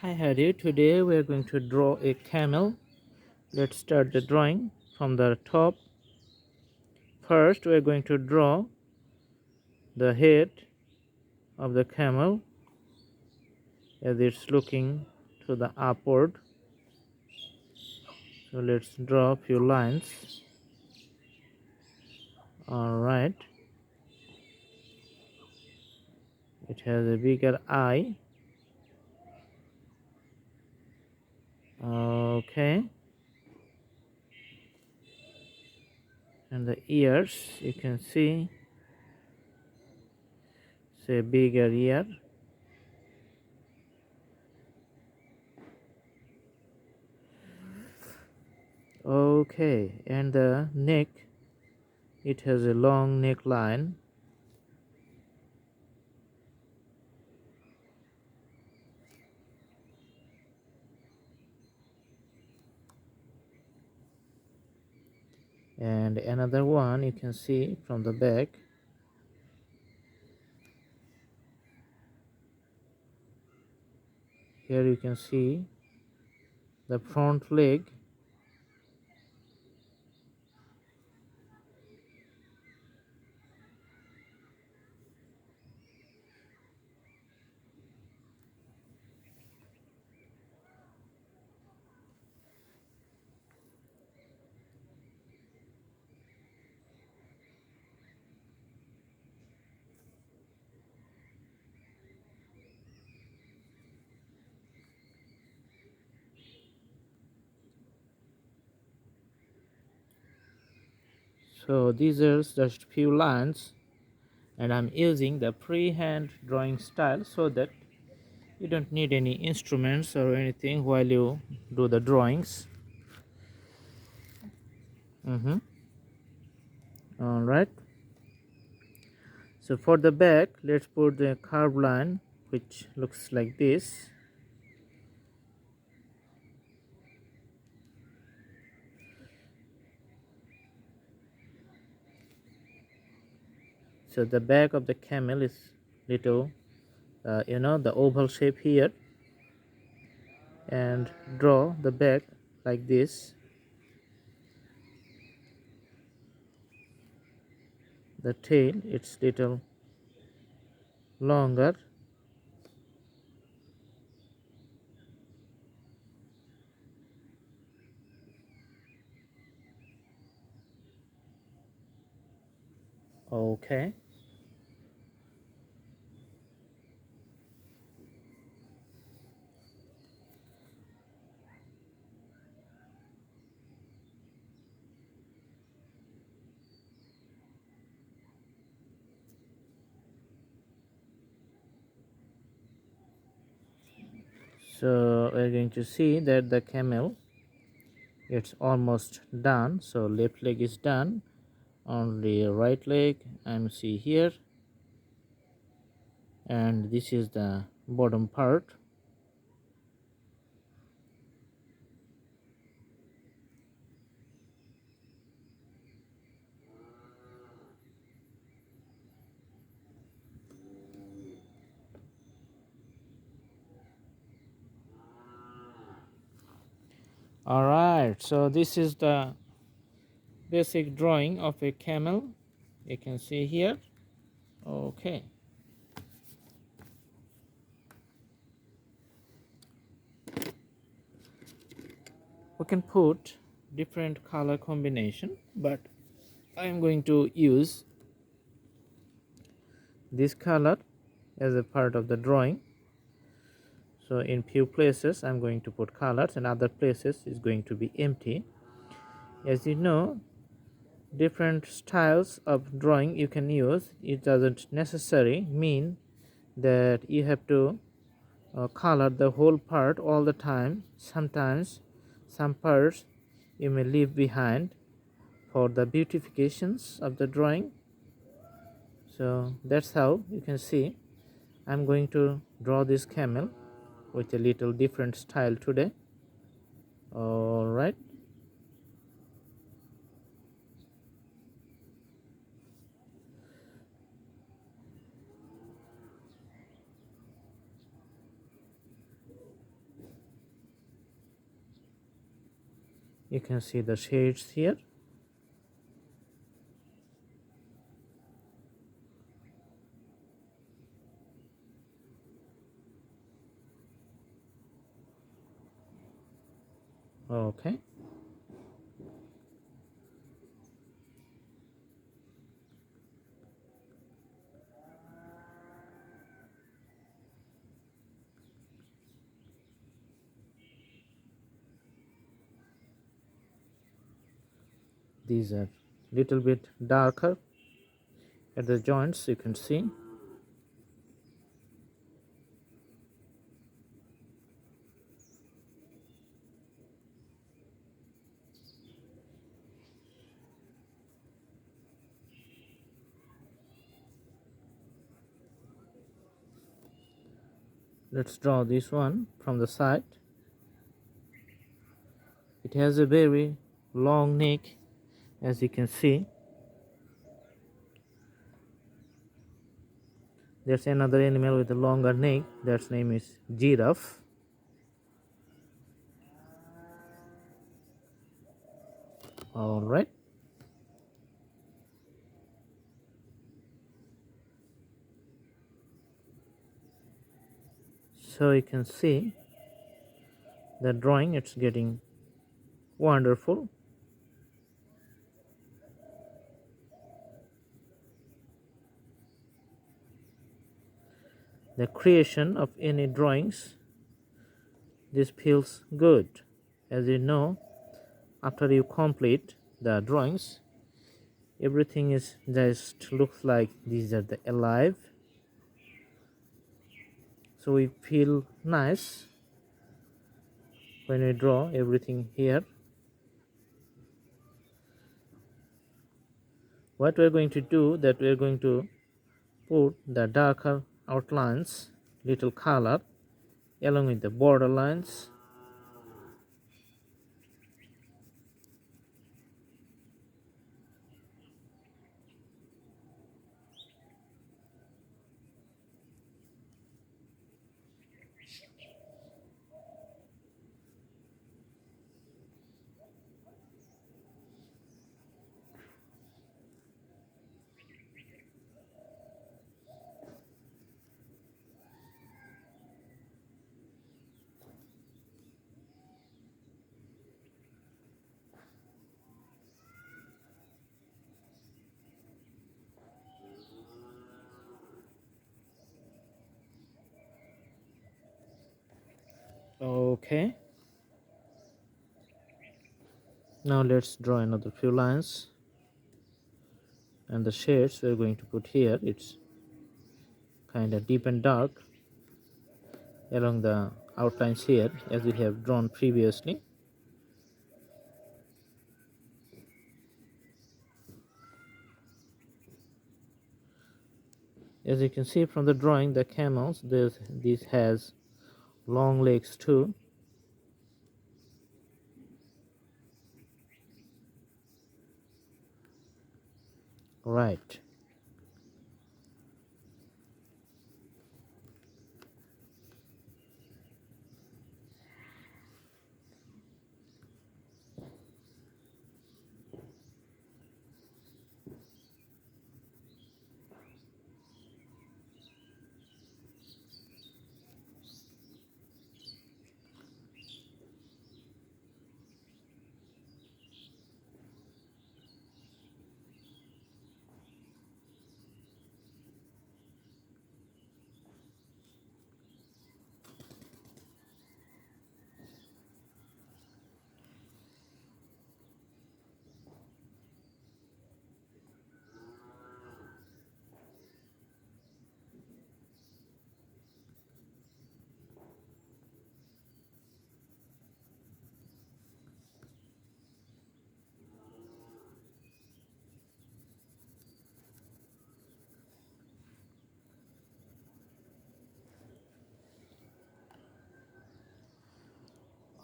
Hi Harry, today we are going to draw a camel. Let's start the drawing from the top. First we are going to draw the head of the camel as it's looking to the upward. So let's draw a few lines. Alright, it has a bigger eye. Okay, and the ears, you can see it's a bigger ear. Okay, and the neck, it has a long neckline. And another one you can see from the back. Here you can see the front leg. So these are just few lines, and I'm using the freehand drawing style so that you don't need any instruments or anything while you do the drawings. All right, so for the back, let's put the curved line which looks like this. So the back of the camel is little the oval shape here, and draw the back like this. The tail, it's little longer. Okay, so we're going to see that the camel, it's almost done. So left leg is done, only right leg I'm see here, and this is the bottom part. All right, so this is the basic drawing of a camel, you can see here. Okay, we can put different color combination, but I am going to use this color as a part of the drawing. So in few places I'm going to put colors, and other places is going to be empty. As you know, different styles of drawing you can use. It doesn't necessarily mean that you have to color the whole part all the time. Sometimes some parts you may leave behind for the beautifications of the drawing. So that's how you can see I'm going to draw this camel with a little different style today. All right, You can see the shades here. Okay. These are little bit darker at the joints, you can see. Let's draw this one from the side. It has a very long neck, as you can see. There's another animal with a longer neck. That's name is giraffe. All right. So you can see the drawing, it's getting wonderful. The creation of any drawings, this feels good. As you know, after you complete the drawings, everything is just looks like these are the alive. So we feel nice when we draw everything here. What we're going to do, that we're going to put the darker outlines, little color along with the border lines. Okay, now let's draw another few lines, and the shades we're going to put here, it's kind of deep and dark along the outlines here, as we have drawn previously. As you can see from the drawing, the camels, this has long legs too. Right.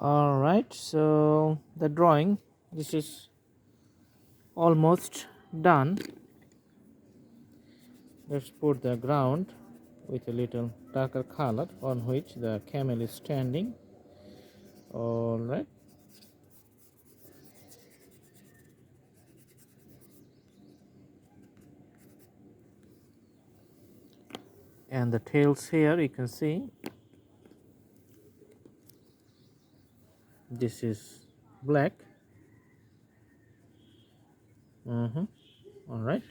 All right, so the drawing, this is almost done. Let's put the ground with a little darker color on which the camel is standing. All right. And the tails here, you can see this is black. All right.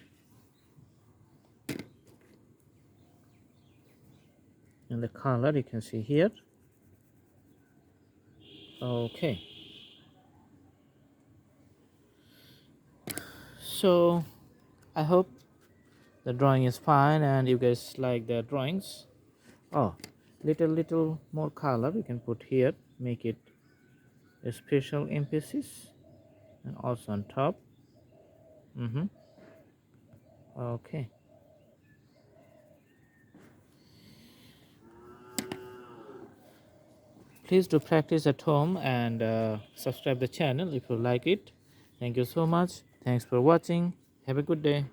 And the color you can see here. Okay, so I hope the drawing is fine and you guys like the drawings. Oh, little more color you can put here, make it a special emphasis, and also on top. Okay, please do practice at home and subscribe the channel if you like it. Thank you so much. Thanks for watching. Have a good day.